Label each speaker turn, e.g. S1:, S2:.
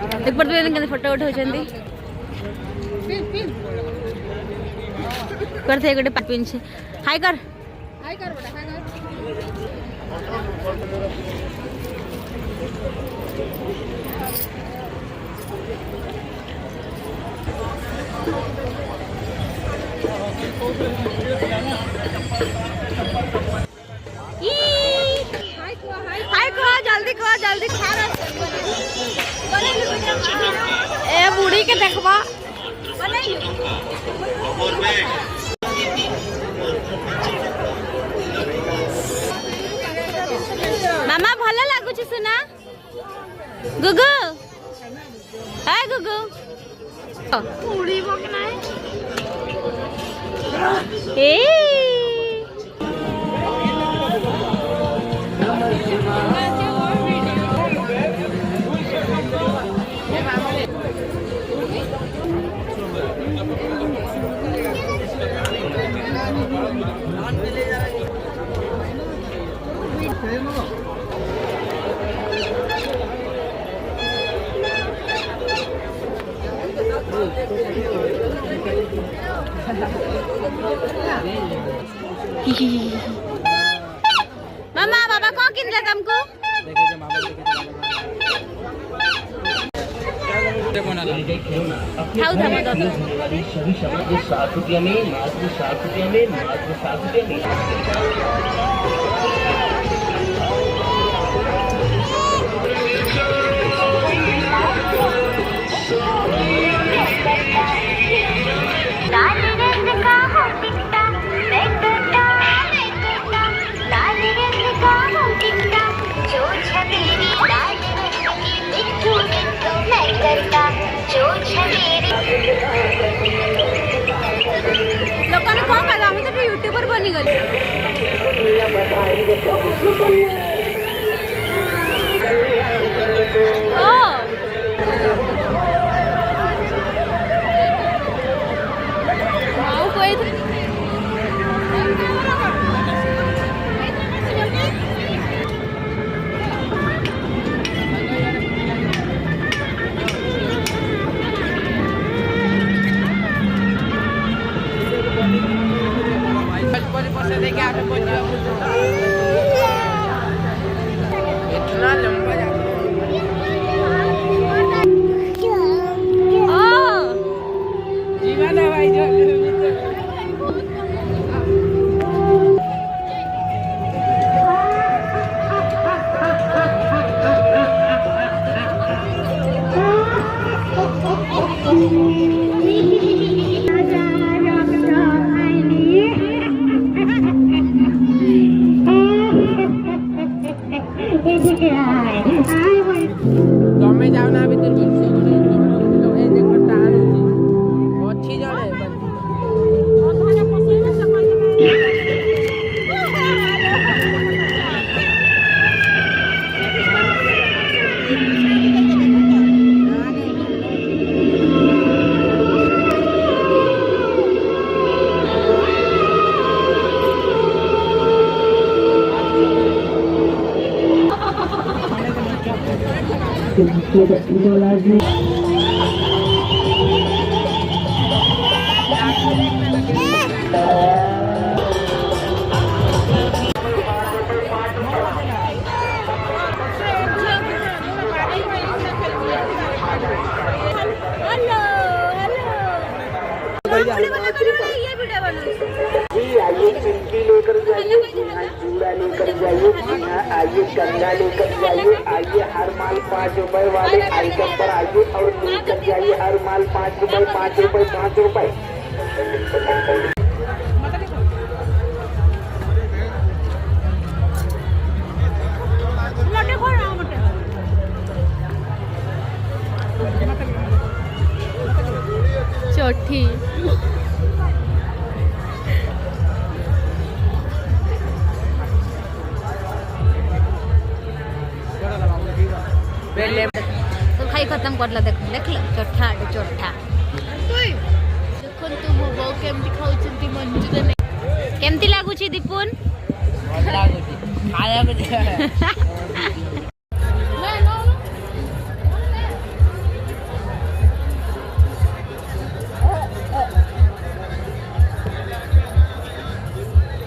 S1: एक बार तो फोटो उठाऊ करते गोटे पिन हाय कर जल्दी खा जल्दी खा ए बूढ़ी के देखबा मामा भल लगुच सुना गुगु हाय गुगु उड़ीबो कि नाही ए मामा बाबा कौन किन तुमको ₹7 में मात्र ₹7 में लोगों ने कौन कहा हम तो यूट्यूबर बनी गई इतना लंबा जीवन है भाई तमें जाओ ना भीतर आइए चिंकी लेकर जाइए, चूड़ा लेकर जाइए, आइए कंगा लेकर जाइए, आइए हर माल 5 रुपए वाले आइटम पर आइए और लेकर जाइए हर माल 5 रुपए 5 रुपए 5 रुपए। चौथी तो खाई खत्म करला देख देख चोठा चोठा देखो तू मो बो केमती खाउचंती मंजू ने केमती लागुची दीपुन लागुची खाया